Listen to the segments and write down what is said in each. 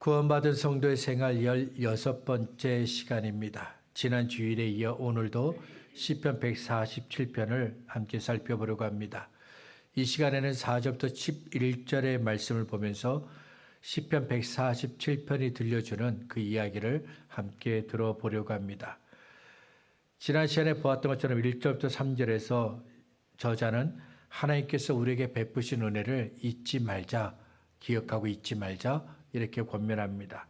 구원받은 성도의 생활 16번째 시간입니다. 지난 주일에 이어 오늘도 시편 147편을 함께 살펴보려고 합니다. 이 시간에는 4절부터 11절의 말씀을 보면서 시편 147편이 들려주는 그 이야기를 함께 들어보려고 합니다. 지난 시간에 보았던 것처럼 1절부터 3절에서 저자는 하나님께서 우리에게 베푸신 은혜를 잊지 말자, 기억하고 잊지 말자 이렇게 권면합니다.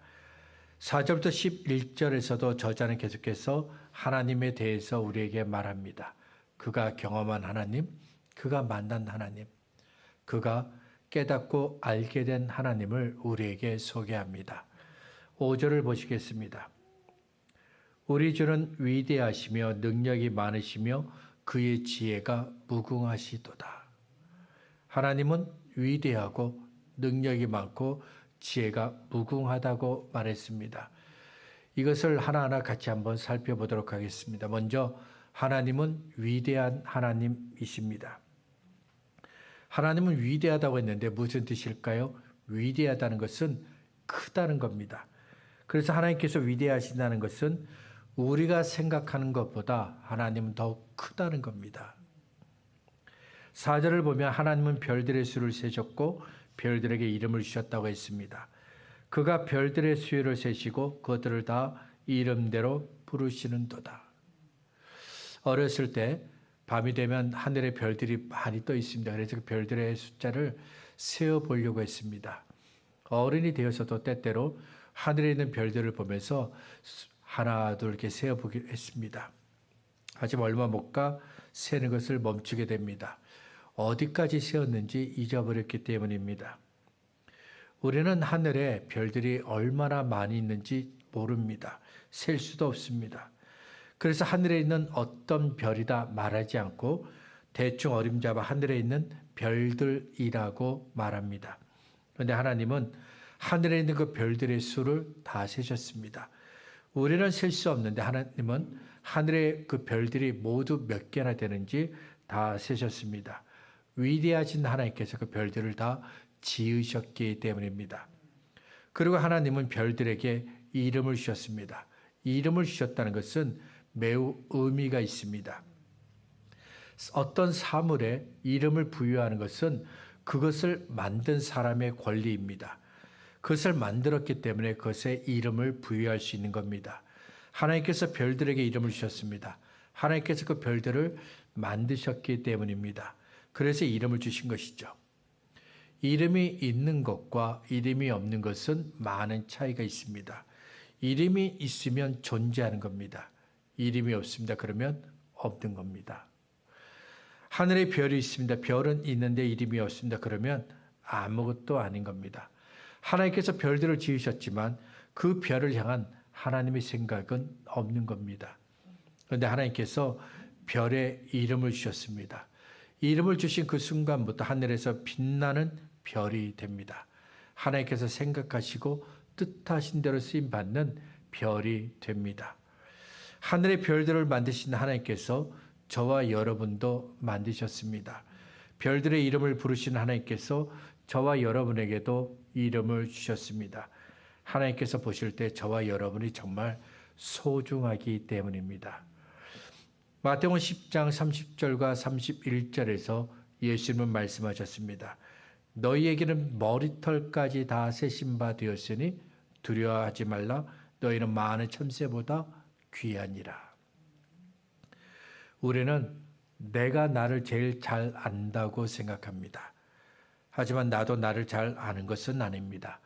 4절부터 11절에서도 저자는 계속해서 하나님에 대해서 우리에게 말합니다. 그가 경험한 하나님, 그가 만난 하나님, 그가 깨닫고 알게 된 하나님을 우리에게 소개합니다. 5절을 보시겠습니다. 우리 주는 위대하시며 능력이 많으시며 그의 지혜가 무궁하시도다. 하나님은 위대하고 능력이 많고 지혜가 무궁하다고 말했습니다. 이것을 하나하나 같이 한번 살펴보도록 하겠습니다. 먼저 하나님은 위대한 하나님이십니다. 하나님은 위대하다고 했는데 무슨 뜻일까요? 위대하다는 것은 크다는 겁니다. 그래서 하나님께서 위대하신다는 것은 우리가 생각하는 것보다 하나님은 더 크다는 겁니다. 4절을 보면 하나님은 별들의 수를 세셨고 별들에게 이름을 주셨다고 했습니다. 그가 별들의 수를 세시고 그것들을 다 이름대로 부르시는도다. 어렸을 때 밤이 되면 하늘에 별들이 많이 떠 있습니다. 그래서 그 별들의 숫자를 세어보려고 했습니다. 어른이 되어서도 때때로 하늘에 있는 별들을 보면서 하나 둘 이렇게 세어보기로 했습니다. 하지만 얼마 못 가 세는 것을 멈추게 됩니다. 어디까지 세었는지 잊어버렸기 때문입니다. 우리는 하늘에 별들이 얼마나 많이 있는지 모릅니다. 셀 수도 없습니다. 그래서 하늘에 있는 어떤 별이다 말하지 않고 대충 어림잡아 하늘에 있는 별들이라고 말합니다. 그런데 하나님은 하늘에 있는 그 별들의 수를 다 세셨습니다. 우리는 셀 수 없는데 하나님은 하늘의 그 별들이 모두 몇 개나 되는지 다 세셨습니다. 위대하신 하나님께서 그 별들을 다 지으셨기 때문입니다. 그리고 하나님은 별들에게 이름을 주셨습니다. 이름을 주셨다는 것은 매우 의미가 있습니다. 어떤 사물에 이름을 부여하는 것은 그것을 만든 사람의 권리입니다. 그것을 만들었기 때문에 그것에 이름을 부여할 수 있는 겁니다. 하나님께서 별들에게 이름을 주셨습니다. 하나님께서 그 별들을 만드셨기 때문입니다. 그래서 이름을 주신 것이죠. 이름이 있는 것과 이름이 없는 것은 많은 차이가 있습니다. 이름이 있으면 존재하는 겁니다. 이름이 없습니다. 그러면 없는 겁니다. 하늘에 별이 있습니다. 별은 있는데 이름이 없습니다. 그러면 아무것도 아닌 겁니다. 하나님께서 별들을 지으셨지만 그 별을 향한 하나님의 생각은 없는 겁니다. 그런데 하나님께서 별에 이름을 주셨습니다. 이름을 주신 그 순간부터 하늘에서 빛나는 별이 됩니다. 하나님께서 생각하시고 뜻하신 대로 쓰임받는 별이 됩니다. 하늘의 별들을 만드신 하나님께서 저와 여러분도 만드셨습니다. 별들의 이름을 부르신 하나님께서 저와 여러분에게도 이름을 주셨습니다. 하나님께서 보실 때 저와 여러분이 정말 소중하기 때문입니다. 마태복음 10장 30절과 31절에서 예수님은 말씀하셨습니다. 너희에게는 머리털까지 다 세신 바 되었으니 두려워하지 말라. 너희는 많은 참새보다 귀하니라. 우리는 내가 나를 제일 잘 안다고 생각합니다. 하지만 나도 나를 잘 아는 것은 아닙니다.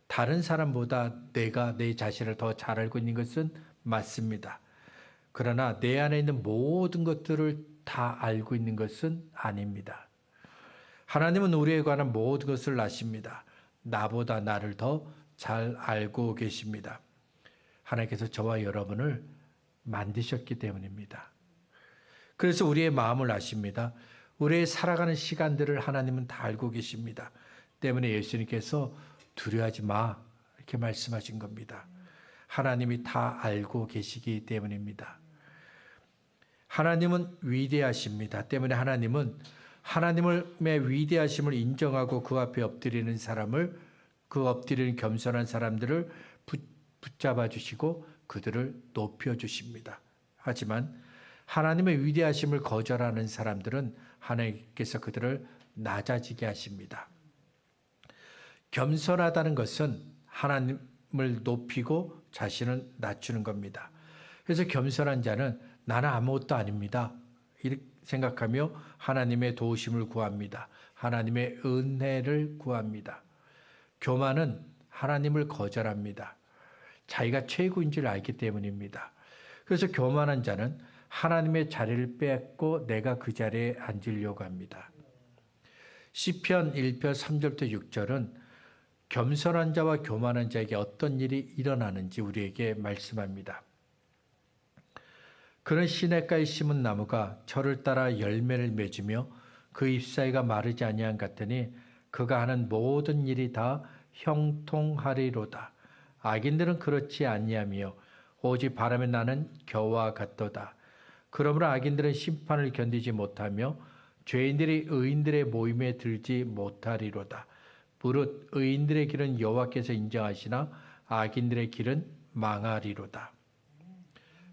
다른 사람보다 내가 내 자신을 더 잘 알고 있는 것은 맞습니다. 그러나 내 안에 있는 모든 것들을 다 알고 있는 것은 아닙니다. 하나님은 우리에 관한 모든 것을 아십니다. 나보다 나를 더 잘 알고 계십니다. 하나님께서 저와 여러분을 만드셨기 때문입니다. 그래서 우리의 마음을 아십니다. 우리의 살아가는 시간들을 하나님은 다 알고 계십니다. 때문에 예수님께서 두려워하지 마 이렇게 말씀하신 겁니다. 하나님이 다 알고 계시기 때문입니다. 하나님은 위대하십니다. 때문에 하나님은 하나님의 위대하심을 인정하고 그 앞에 엎드리는 사람을 그 엎드리는 겸손한 사람들을 붙잡아 주시고 그들을 높여 주십니다. 하지만 하나님의 위대하심을 거절하는 사람들은 하나님께서 그들을 낮아지게 하십니다. 겸손하다는 것은 하나님을 높이고 자신을 낮추는 겁니다. 그래서 겸손한 자는 나는 아무것도 아닙니다. 이렇게 생각하며 하나님의 도우심을 구합니다. 하나님의 은혜를 구합니다. 교만은 하나님을 거절합니다. 자기가 최고인 줄 알기 때문입니다. 그래서 교만한 자는 하나님의 자리를 뺏고 내가 그 자리에 앉으려고 합니다. 시편 1편 3절부터 6절은 겸손한 자와 교만한 자에게 어떤 일이 일어나는지 우리에게 말씀합니다. 그는 시냇가에 심은 나무가 철을 따라 열매를 맺으며 그 잎사귀가 마르지 아니한 같으니 그가 하는 모든 일이 다 형통하리로다. 악인들은 그렇지 아니하며 오직 바람에 나는 겨와 같도다. 그러므로 악인들은 심판을 견디지 못하며 죄인들이 의인들의 모임에 들지 못하리로다. 무릇 의인들의 길은 여호와께서 인정하시나 악인들의 길은 망하리로다.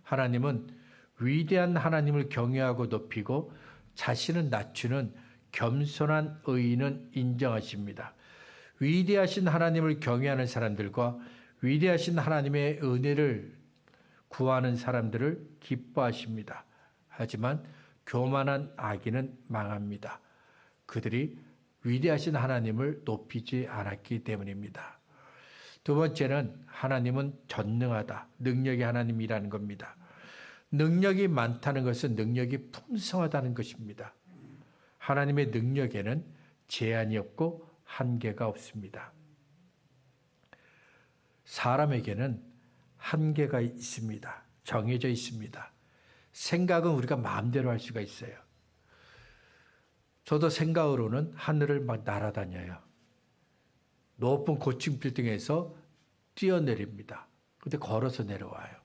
하나님은 위대한 하나님을 경외하고 높이고 자신을 낮추는 겸손한 의인은 인정하십니다. 위대하신 하나님을 경외하는 사람들과 위대하신 하나님의 은혜를 구하는 사람들을 기뻐하십니다. 하지만 교만한 악인은 망합니다. 그들이 위대하신 하나님을 높이지 않았기 때문입니다. 두 번째는 하나님은 전능하다. 능력이 하나님이라는 겁니다. 능력이 많다는 것은 능력이 풍성하다는 것입니다. 하나님의 능력에는 제한이 없고 한계가 없습니다. 사람에게는 한계가 있습니다. 정해져 있습니다. 생각은 우리가 마음대로 할 수가 있어요. 저도 생각으로는 하늘을 막 날아다녀요. 높은 고층 빌딩에서 뛰어내립니다. 근데 걸어서 내려와요.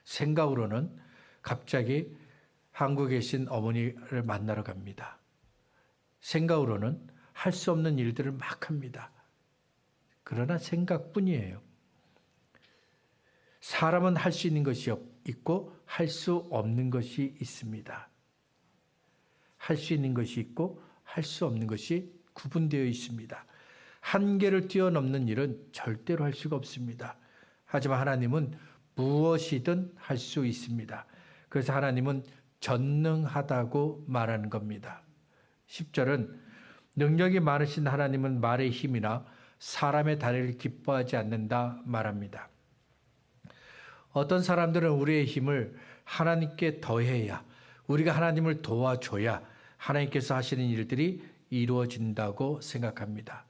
생각으로는 갑자기 한국에 계신 어머니를 만나러 갑니다. 생각으로는 할 수 없는 일들을 막 합니다. 그러나 생각뿐이에요. 사람은 할 수 있는 것이 있고 할 수 없는 것이 있습니다. 할 수 있는 것이 있고 할 수 없는 것이 구분되어 있습니다. 한계를 뛰어넘는 일은 절대로 할 수가 없습니다. 하지만 하나님은 무엇이든 할 수 있습니다. 그래서 하나님은 전능하다고 말하는 겁니다. 10절은 능력이 많으신 하나님은 말의 힘이나 사람의 다리를 기뻐하지 않는다 말합니다. 어떤 사람들은 우리의 힘을 하나님께 더해야, 우리가 하나님을 도와줘야 하나님께서 하시는 일들이 이루어진다고 생각합니다.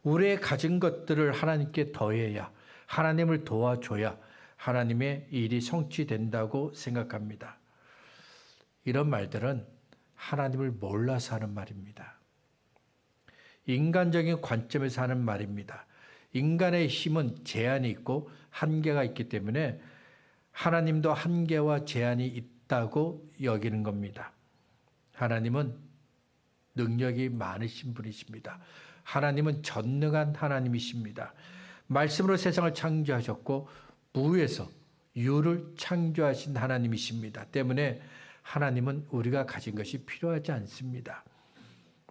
우리의 가진 것들을 하나님께 더해야, 하나님을 도와줘야 하나님의 일이 성취된다고 생각합니다. 이런 말들은 하나님을 몰라서 하는 말입니다. 인간적인 관점에서 하는 말입니다. 인간의 힘은 제한이 있고 한계가 있기 때문에 하나님도 한계와 제한이 있다고 여기는 겁니다. 하나님은 능력이 많으신 분이십니다. 하나님은 전능한 하나님이십니다. 말씀으로 세상을 창조하셨고 무에서 유를 창조하신 하나님이십니다. 때문에 하나님은 우리가 가진 것이 필요하지 않습니다.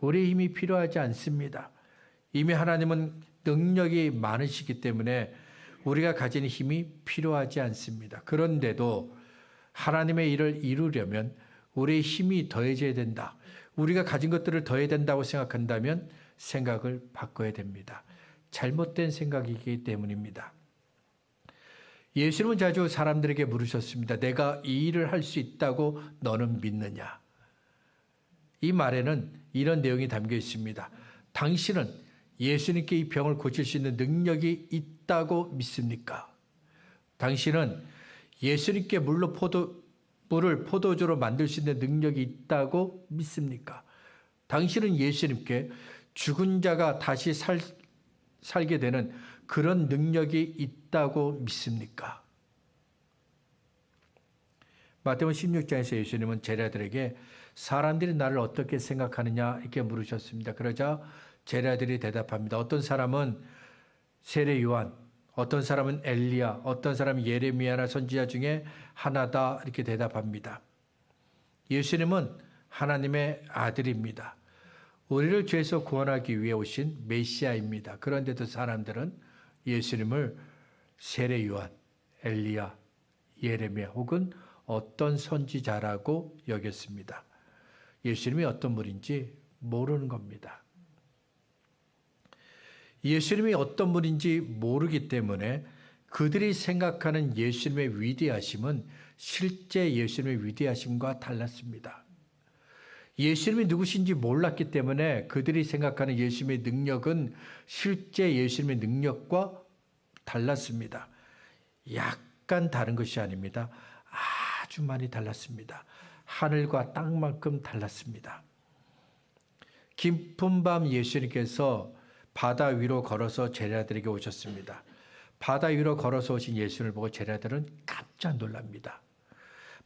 우리의 힘이 필요하지 않습니다. 이미 하나님은 능력이 많으시기 때문에 우리가 가진 힘이 필요하지 않습니다. 그런데도 하나님의 일을 이루려면 우리의 힘이 더해져야 된다. 우리가 가진 것들을 더해야 된다고 생각한다면 생각을 바꿔야 됩니다. 잘못된 생각이기 때문입니다. 예수님은 자주 사람들에게 물으셨습니다. 내가 이 일을 할 수 있다고 너는 믿느냐? 이 말에는 이런 내용이 담겨 있습니다. 당신은 예수님께 이 병을 고칠 수 있는 능력이 있다고 믿습니까? 당신은 예수님께 물로 물을 포도주로 만들 수 있는 능력이 있다고 믿습니까? 당신은 예수님께 죽은 자가 다시 살게 되는 그런 능력이 있다고 믿습니까? 마태복음 16장에서 예수님은 제자들에게 사람들이 나를 어떻게 생각하느냐 이렇게 물으셨습니다. 그러자 제자들이 대답합니다. 어떤 사람은 세례 요한, 어떤 사람은 엘리야, 어떤 사람은 예레미야나 선지자 중에 하나다 이렇게 대답합니다. 예수님은 하나님의 아들입니다. 우리를 죄에서 구원하기 위해 오신 메시아입니다. 그런데도 사람들은 예수님을 세례 요한, 엘리야, 예레미야 혹은 어떤 선지자라고 여겼습니다. 예수님이 어떤 분인지 모르는 겁니다. 예수님이 어떤 분인지 모르기 때문에 그들이 생각하는 예수님의 위대하심은 실제 예수님의 위대하심과 달랐습니다. 예수님이 누구신지 몰랐기 때문에 그들이 생각하는 예수님의 능력은 실제 예수님의 능력과 달랐습니다. 약간 다른 것이 아닙니다. 아주 많이 달랐습니다. 하늘과 땅만큼 달랐습니다. 깊은 밤 예수님께서 바다 위로 걸어서 제자들에게 오셨습니다. 바다 위로 걸어서 오신 예수님을 보고 제자들은 깜짝 놀랍니다.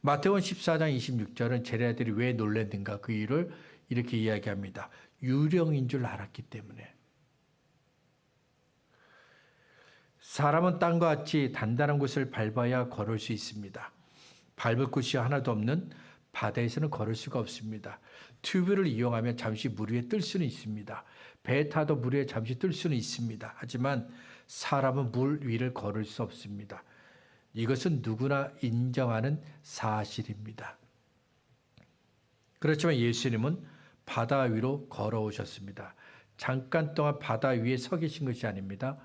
마태복음 14장 26절은 제자들이 왜 놀랐는가 그 이유를 이렇게 이야기합니다. 유령인 줄 알았기 때문에. 사람은 땅과 같이 단단한 곳을 밟아야 걸을 수 있습니다. 밟을 곳이 하나도 없는 바다에서는 걸을 수가 없습니다. 튜브를 이용하면 잠시 물 위에 뜰 수는 있습니다. 배 타도 물 위에 잠시 뜰 수는 있습니다. 하지만 사람은 물 위를 걸을 수 없습니다. 이것은 누구나 인정하는 사실입니다. 그렇지만 예수님은 바다 위로 걸어오셨습니다. 잠깐 동안 바다 위에 서 계신 것이 아닙니다.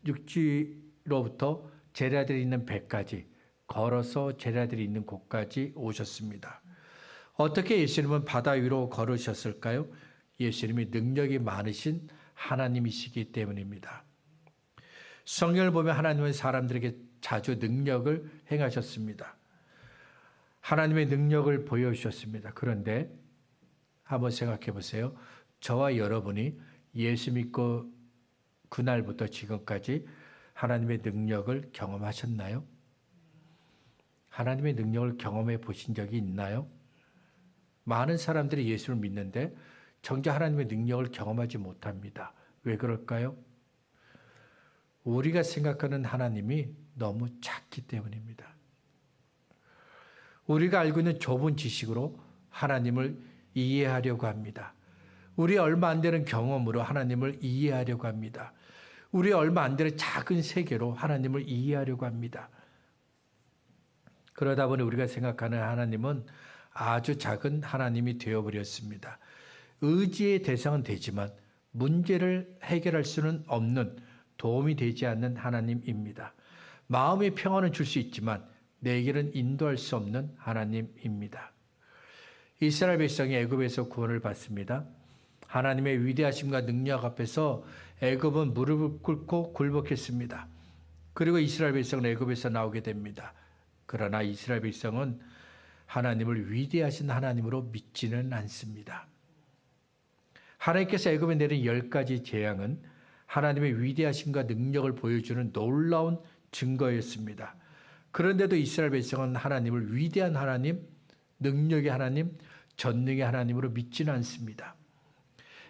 육지로부터 제자들이 있는 배까지 걸어서 제자들이 있는 곳까지 오셨습니다. 어떻게 예수님은 바다 위로 걸으셨을까요? 예수님이 능력이 많으신 하나님이시기 때문입니다. 성경을 보면 하나님은 사람들에게 자주 능력을 행하셨습니다. 하나님의 능력을 보여주셨습니다. 그런데 한번 생각해 보세요. 저와 여러분이 예수 믿고 그날부터 지금까지 하나님의 능력을 경험하셨나요? 하나님의 능력을 경험해 보신 적이 있나요? 많은 사람들이 예수를 믿는데 정작 하나님의 능력을 경험하지 못합니다. 왜 그럴까요? 우리가 생각하는 하나님이 너무 작기 때문입니다. 우리가 알고 있는 좁은 지식으로 하나님을 이해하려고 합니다. 우리 얼마 안 되는 경험으로 하나님을 이해하려고 합니다. 우리 얼마 안 되는 작은 세계로 하나님을 이해하려고 합니다. 그러다 보니 우리가 생각하는 하나님은 아주 작은 하나님이 되어버렸습니다. 의지의 대상은 되지만 문제를 해결할 수는 없는, 도움이 되지 않는 하나님입니다. 마음의 평안은 줄 수 있지만 내게는 인도할 수 없는 하나님입니다. 이스라엘 백성이 애굽에서 구원을 받습니다. 하나님의 위대하심과 능력 앞에서 애굽은 무릎을 꿇고 굴복했습니다. 그리고 이스라엘 백성은 애굽에서 나오게 됩니다. 그러나 이스라엘 백성은 하나님을 위대하신 하나님으로 믿지는 않습니다. 하나님께서 애굽에 내린 10가지 재앙은 하나님의 위대하심과 능력을 보여주는 놀라운 증거였습니다. 그런데도 이스라엘 백성은 하나님을 위대한 하나님, 능력의 하나님, 전능의 하나님으로 믿지는 않습니다.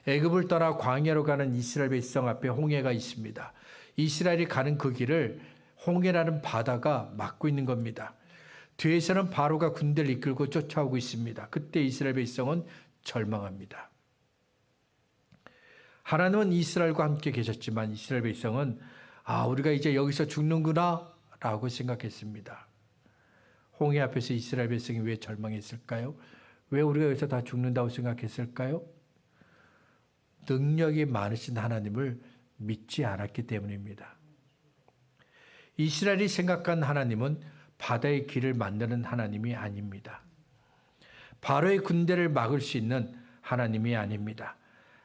애굽을 떠나 광야로 가는 이스라엘 백성 앞에 홍해가 있습니다. 이스라엘이 가는 그 길을 홍해라는 바다가 막고 있는 겁니다. 뒤에서는 바로가 군대를 이끌고 쫓아오고 있습니다. 그때 이스라엘 백성은 절망합니다. 하나님은 이스라엘과 함께 계셨지만 이스라엘 백성은 우리가 이제 여기서 죽는구나 라고 생각했습니다. 홍해 앞에서 이스라엘 백성이 왜 절망했을까요? 왜 우리가 여기서 다 죽는다고 생각했을까요? 능력이 많으신 하나님을 믿지 않았기 때문입니다. 이스라엘이 생각한 하나님은 바다의 길을 만드는 하나님이 아닙니다. 바로의 군대를 막을 수 있는 하나님이 아닙니다.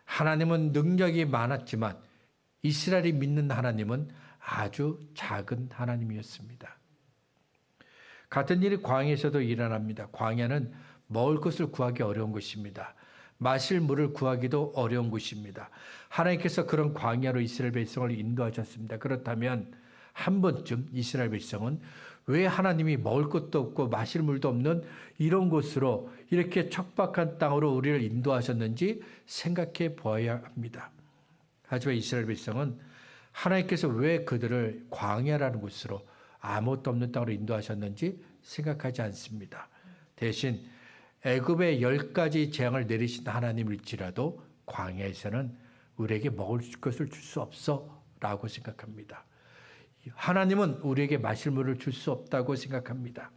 하나님은 능력이 많았지만 이스라엘이 믿는 하나님은 아주 작은 하나님이었습니다. 같은 일이 광야에서도 일어납니다. 광야는 먹을 것을 구하기 어려운 곳입니다. 마실 물을 구하기도 어려운 곳입니다. 하나님께서 그런 광야로 이스라엘 백성을 인도하셨습니다. 그렇다면 한 번쯤 이스라엘 백성은 왜 하나님이 먹을 것도 없고 마실 물도 없는 이런 곳으로, 이렇게 척박한 땅으로 우리를 인도하셨는지 생각해 보아야 합니다. 하지만 이스라엘 백성은 하나님께서 왜 그들을 광야라는 곳으로 아무것도 없는 땅으로 인도하셨는지 생각하지 않습니다. 대신 애굽에 10가지 재앙을 내리신 하나님일지라도 광야에서는 우리에게 먹을 것을 줄 수 없어 라고 생각합니다. 하나님은 우리에게 마실 물을 줄 수 없다고 생각합니다.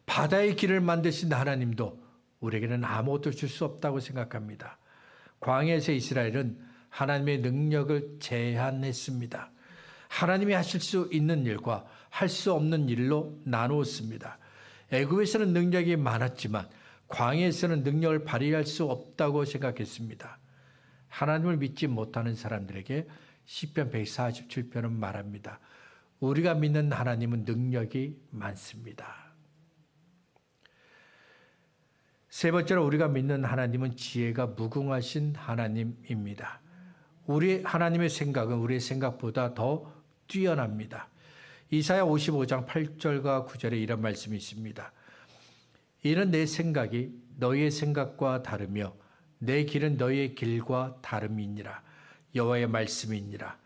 바다의 길을 만드신 하나님도 우리에게는 아무것도 줄 수 없다고 생각합니다. 광야에서 이스라엘은 하나님의 능력을 제한했습니다. 하나님이 하실 수 있는 일과 할 수 없는 일로 나누었습니다. 애굽에서는 능력이 많았지만 광야에서는 능력을 발휘할 수 없다고 생각했습니다. 하나님을 믿지 못하는 사람들에게 시편 147편은 말합니다. 우리가 믿는 하나님은 능력이 많습니다. 세 번째로 우리가 믿는 하나님은 지혜가 무궁하신 하나님입니다. 우리 하나님의 생각은 우리의 생각보다 더 뛰어납니다. 이사야 55장 8절과 9절에 이런 말씀이 있습니다. 이는 내 생각이 너희의 생각과 다르며 내 길은 너희의 길과 다름이니라. 여호와의 말씀이니라.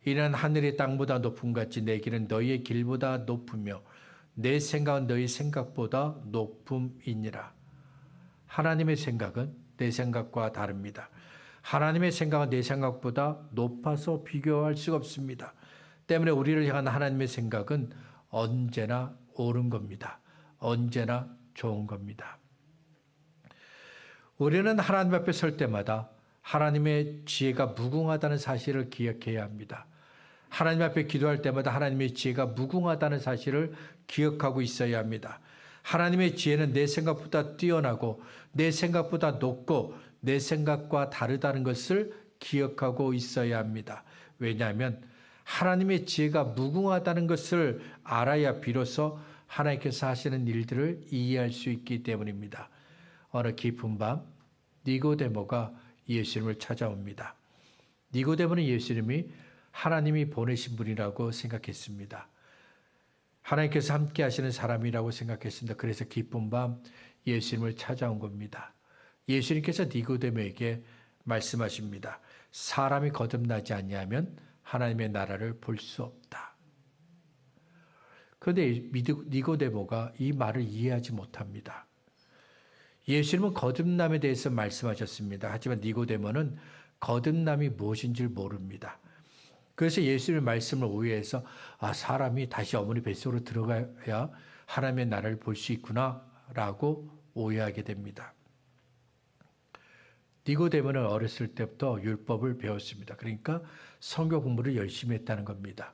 이는 하늘이 땅보다 높음 같이 내 길은 너희의 길보다 높으며 내 생각은 너희 생각보다 높음이니라. 하나님의 생각은 내 생각과 다릅니다. 하나님의 생각은 내 생각보다 높아서 비교할 수가 없습니다. 때문에 우리를 향한 하나님의 생각은 언제나 옳은 겁니다. 언제나 좋은 겁니다. 우리는 하나님 앞에 설 때마다 하나님의 지혜가 무궁하다는 사실을 기억해야 합니다. 하나님 앞에 기도할 때마다 하나님의 지혜가 무궁하다는 사실을 기억하고 있어야 합니다. 하나님의 지혜는 내 생각보다 뛰어나고 내 생각보다 높고 내 생각과 다르다는 것을 기억하고 있어야 합니다. 왜냐하면 하나님의 지혜가 무궁하다는 것을 알아야 비로소 하나님께서 하시는 일들을 이해할 수 있기 때문입니다. 어느 깊은 밤 니고데모가 예수님을 찾아옵니다. 니고데모는 예수님이 하나님이 보내신 분이라고 생각했습니다. 하나님께서 함께 하시는 사람이라고 생각했습니다. 그래서 깊은 밤 예수님을 찾아온 겁니다. 예수님께서 니고데모에게 말씀하십니다. 사람이 거듭나지 아니하면 하나님의 나라를 볼 수 없다. 그런데 니고데모가 이 말을 이해하지 못합니다. 예수님은 거듭남에 대해서 말씀하셨습니다. 하지만 니고데모는 거듭남이 무엇인지 모릅니다. 그래서 예수님의 말씀을 오해해서 사람이 다시 어머니 뱃속으로 들어가야 하나님의 나라를 볼 수 있구나 라고 오해하게 됩니다. 니고데모는 어렸을 때부터 율법을 배웠습니다. 그러니까 성경 공부를 열심히 했다는 겁니다.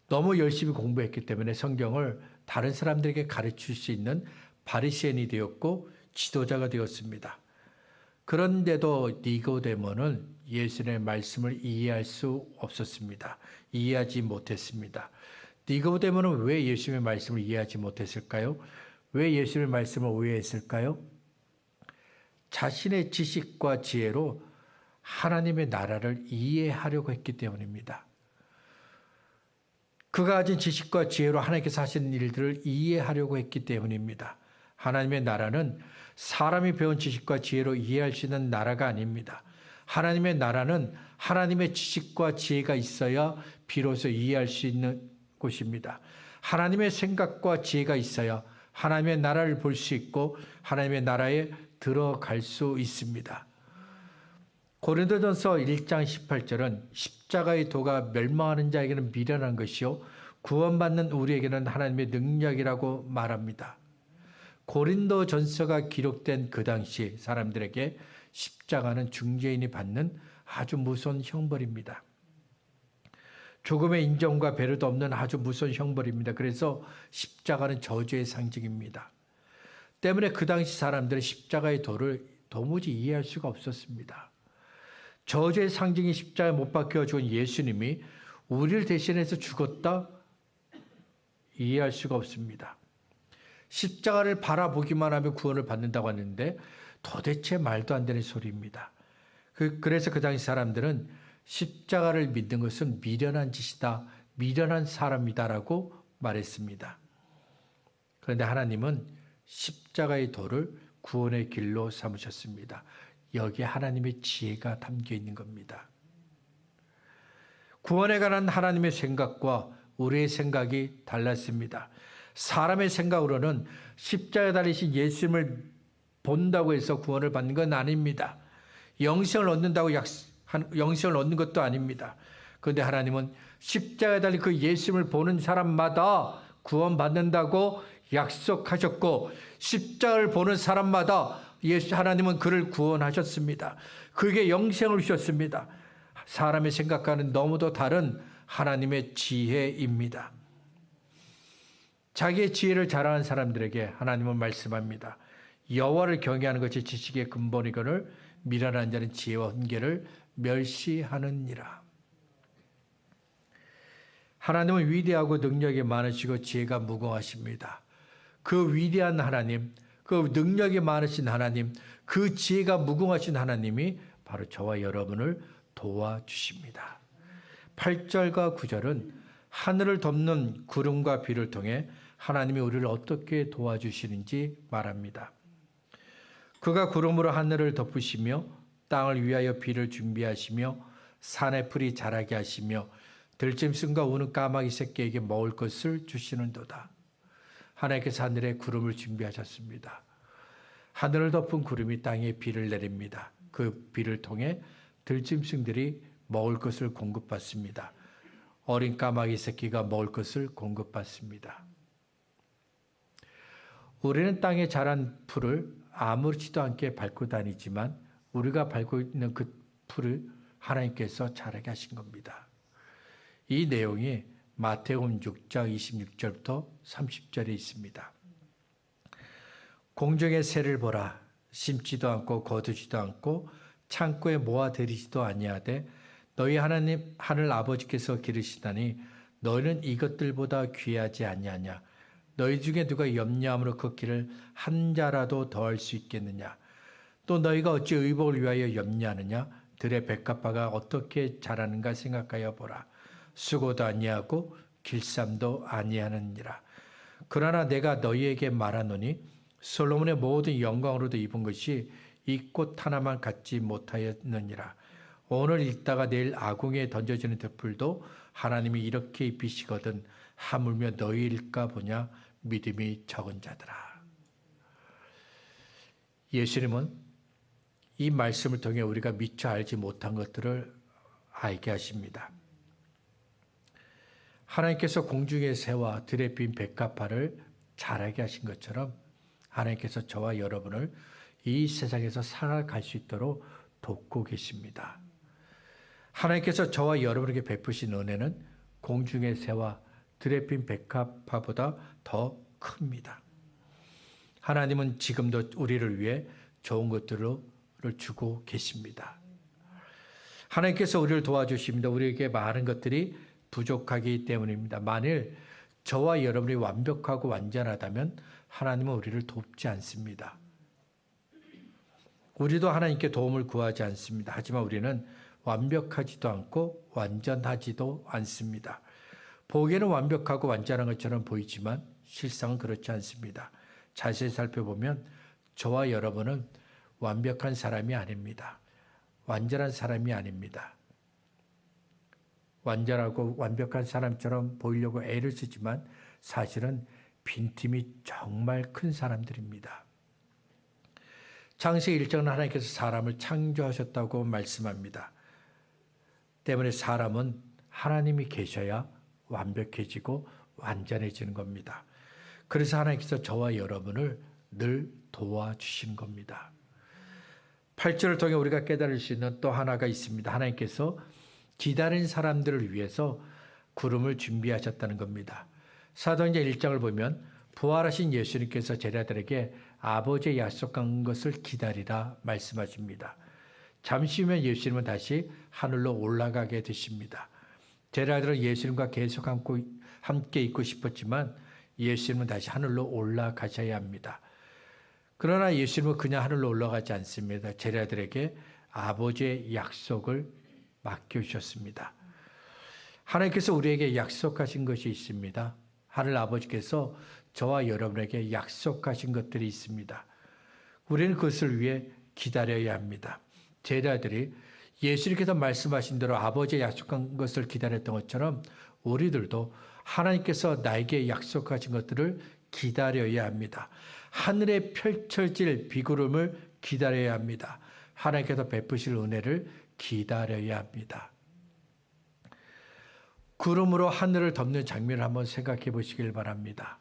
너무 열심히 공부했기 때문에 성경을 다른 사람들에게 가르칠 수 있는 바리새인이 되었고 지도자가 되었습니다. 그런데도 니고데모는 예수님의 말씀을 이해할 수 없었습니다. 이해하지 못했습니다. 니고데모는 왜 예수님의 말씀을 이해하지 못했을까요? 왜 예수님의 말씀을 오해했을까요? 자신의 지식과 지혜로 하나님의 나라를 이해하려고 했기 때문입니다. 그가 가진 지식과 지혜로 하나님께서 하시는 일들을 이해하려고 했기 때문입니다. 하나님의 나라는 사람이 배운 지식과 지혜로 이해할 수 있는 나라가 아닙니다. 하나님의 나라는 하나님의 지식과 지혜가 있어야 비로소 이해할 수 있는 곳입니다. 하나님의 생각과 지혜가 있어야 하나님의 나라를 볼 수 있고 하나님의 나라에 들어갈 수 있습니다. 고린도전서 1장 18절은 십자가의 도가 멸망하는 자에게는 미련한 것이요 구원받는 우리에게는 하나님의 능력이라고 말합니다. 고린도전서가 기록된 그 당시 사람들에게 십자가는 중죄인이 받는 아주 무서운 형벌입니다. 조금의 인정과 배려도 없는 아주 무서운 형벌입니다. 그래서 십자가는 저주의 상징입니다. 때문에 그 당시 사람들은 십자가의 도를 도무지 이해할 수가 없었습니다. 저주의 상징이 십자가에 못 박혀 죽은 예수님이 우리를 대신해서 죽었다? 이해할 수가 없습니다. 십자가를 바라보기만 하면 구원을 받는다고 하는데 도대체 말도 안 되는 소리입니다. 그래서 그 당시 사람들은 십자가를 믿는 것은 미련한 짓이다, 미련한 사람이다라고 말했습니다. 그런데 하나님은 십자가의 도를 구원의 길로 삼으셨습니다. 여기에 하나님의 지혜가 담겨 있는 겁니다. 구원에 관한 하나님의 생각과 우리의 생각이 달랐습니다. 사람의 생각으로는 십자가에 달리신 예수님을 본다고 해서 구원을 받는 건 아닙니다. 영생을 얻는 것도 아닙니다. 그런데 하나님은 십자가에 달린 그 예수님을 보는 사람마다 구원받는다고 약속하셨고, 십자가를 보는 사람마다 하나님은 그를 구원하셨습니다. 그에게 영생을 주셨습니다. 사람의 생각과는 너무도 다른 하나님의 지혜입니다. 자기의 지혜를 자랑한 사람들에게 하나님은 말씀합니다. 여호와를 경외하는 것이 지식의 근본이거늘 미련한 자는 지혜와 훈계를 멸시하느니라. 하나님은 위대하고 능력이 많으시고 지혜가 무궁하십니다. 그 위대한 하나님, 그 능력이 많으신 하나님, 그 지혜가 무궁하신 하나님이 바로 저와 여러분을 도와주십니다. 8절과 9절은 하늘을 덮는 구름과 비를 통해 하나님이 우리를 어떻게 도와주시는지 말합니다. 그가 구름으로 하늘을 덮으시며 땅을 위하여 비를 준비하시며 산의 풀이 자라게 하시며 들짐승과 우는 까마귀 새끼에게 먹을 것을 주시는도다. 하나님께서 하늘에 구름을 준비하셨습니다. 하늘을 덮은 구름이 땅에 비를 내립니다. 그 비를 통해 들짐승들이 먹을 것을 공급받습니다. 어린 까마귀 새끼가 먹을 것을 공급받습니다. 우리는 땅에 자란 풀을 아무렇지도 않게 밟고 다니지만 우리가 밟고 있는 그 풀을 하나님께서 자라게 하신 겁니다. 이 내용이 마태복음 6장 26절부터 30절에 있습니다. 공중의 새를 보라. 심지도 않고 거두지도 않고 창고에 모아들이지도 아니하되 너희 하나님 하늘 아버지께서 기르시다니 너희는 이것들보다 귀하지 아니하냐. 너희 중에 누가 염려함으로 그 길을 한 자라도 더할 수 있겠느냐. 또 너희가 어찌 의복을 위하여 염려하느냐. 들의 백합화가 어떻게 자라는가 생각하여 보라. 수고도 아니하고 길쌈도 아니하느니라. 그러나 내가 너희에게 말하노니 솔로몬의 모든 영광으로도 입은 것이 이 꽃 하나만 갖지 못하였느니라. 오늘 읽다가 내일 아궁이에 던져지는 들풀도 하나님이 이렇게 입히시거든 하물며 너희일까 보냐. 믿음이 적은 자들아. 예수님은 이 말씀을 통해 우리가 미처 알지 못한 것들을 알게 하십니다. 하나님께서 공중의 새와 들에 핀 백합화를 자라게 하신 것처럼 하나님께서 저와 여러분을 이 세상에서 살아갈 수 있도록 돕고 계십니다. 하나님께서 저와 여러분에게 베푸신 은혜는 공중의 새와 들에 핀 백합화보다 더 큽니다. 하나님은 지금도 우리를 위해 좋은 것들을 주고 계십니다. 하나님께서 우리를 도와주십니다. 우리에게 많은 것들이 부족하기 때문입니다. 만일 저와 여러분이 완벽하고 완전하다면 하나님은 우리를 돕지 않습니다. 우리도 하나님께 도움을 구하지 않습니다. 하지만 우리는 완벽하지도 않고 완전하지도 않습니다. 보기에는 완벽하고 완전한 것처럼 보이지만 실상은 그렇지 않습니다. 자세히 살펴보면 저와 여러분은 완벽한 사람이 아닙니다. 완전한 사람이 아닙니다. 완전하고 완벽한 사람처럼 보이려고 애를 쓰지만 사실은 빈틈이 정말 큰 사람들입니다. 창세기 1장은 하나님께서 사람을 창조하셨다고 말씀합니다. 때문에 사람은 하나님이 계셔야 완벽해지고 완전해지는 겁니다. 그래서 하나님께서 저와 여러분을 늘 도와주신 겁니다. 8절을 통해 우리가 깨달을 수 있는 또 하나가 있습니다. 하나님께서 기다린 사람들을 위해서 구름을 준비하셨다는 겁니다. 사도행전 1장을 보면 부활하신 예수님께서 제자들에게 아버지의 약속한 것을 기다리라 말씀하십니다. 잠시 후면 예수님은 다시 하늘로 올라가게 되십니다. 제자들은 예수님과 계속 함께 있고 싶었지만 예수님은 다시 하늘로 올라가셔야 합니다. 그러나 예수님은 그냥 하늘로 올라가지 않습니다. 제자들에게 아버지의 약속을 맡겨주셨습니다. 하나님께서 우리에게 약속하신 것이 있습니다. 하늘 아버지께서 저와 여러분에게 약속하신 것들이 있습니다. 우리는 그것을 위해 기다려야 합니다. 제자들이 예수님께서 말씀하신 대로 아버지의 약속한 것을 기다렸던 것처럼 우리들도 하나님께서 나에게 약속하신 것들을 기다려야 합니다. 하늘에 펼쳐질 비구름을 기다려야 합니다. 하나님께서 베푸실 은혜를 기다려야 합니다. 구름으로 하늘을 덮는 장면을 한번 생각해 보시길 바랍니다.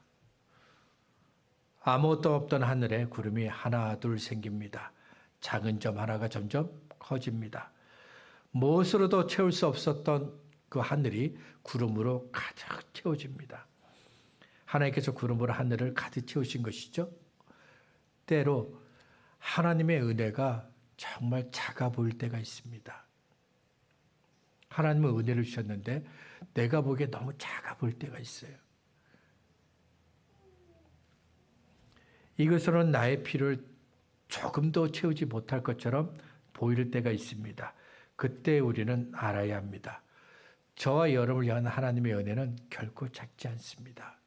아무것도 없던 하늘에 구름이 하나 둘 생깁니다. 작은 점 하나가 점점 커집니다. 무엇으로도 채울 수 없었던 그 하늘이 구름으로 가득 채워집니다. 하나님께서 구름으로 하늘을 가득 채우신 것이죠. 때로 하나님의 은혜가 정말 작아 보일 때가 있습니다. 하나님은 은혜를 주셨는데 내가 보기에 너무 작아 보일 때가 있어요. 이것으로는 나의 필요를 조금도 채우지 못할 것처럼 보일 때가 있습니다. 그때 우리는 알아야 합니다. 저와 여러분을 향한 하나님의 은혜는 결코 작지 않습니다.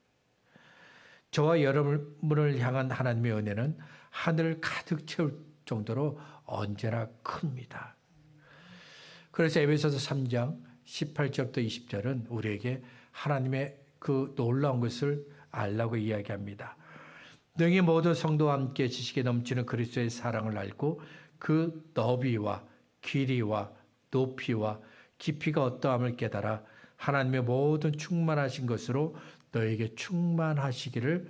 저와 여러분을 향한 하나님의 은혜는 하늘을 가득 채울 정도로 언제나 큽니다. 그래서 에베소서 3장 18절부터 20절은 우리에게 하나님의 그 놀라운 것을 알라고 이야기합니다. 능히 모든 성도와 함께 지식에 넘치는 그리스도의 사랑을 알고 그 너비와 길이와 높이와 깊이가 어떠함을 깨달아 하나님의 모든 충만하신 것으로 너에게 충만하시기를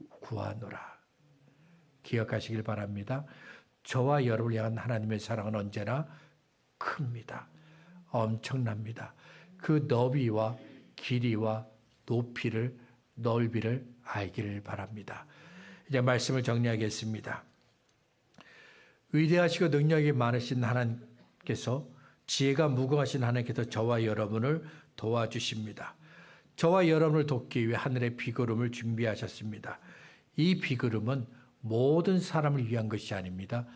구하노라. 기억하시길 바랍니다. 저와 여러분을 향한 하나님의 사랑은 언제나 큽니다. 엄청납니다. 그 너비와 길이와 높이를 넓이를 알기를 바랍니다. 이제 말씀을 정리하겠습니다. 위대하시고 능력이 많으신 하나님께서 지혜가 무궁하신 하나님께서 저와 여러분을 도와주십니다. 저와 여러분을 돕기 위해 하늘의 비구름을 준비하셨습니다. 이 비구름은 모든 사람을 위한 것이 아닙니다.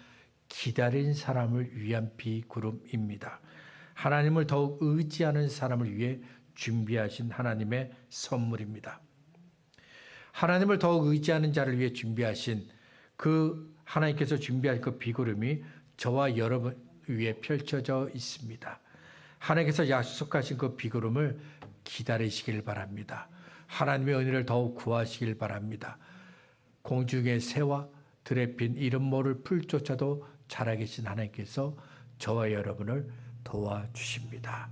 기다린 사람을 위한 비구름입니다. 하나님을 더욱 의지하는 사람을 위해 준비하신 하나님의 선물입니다. 하나님을 더욱 의지하는 자를 위해 준비하신 그 하나님께서 준비한 그 비구름이 저와 여러분 위에 펼쳐져 있습니다. 하나님께서 약속하신 그 비구름을 기다리시길 바랍니다. 하나님의 은혜를 더욱 구하시길 바랍니다. 공중의 새와 들에 핀 이름 모를 풀조차도 살아계신 하나님께서 저와 여러분을 도와주십니다.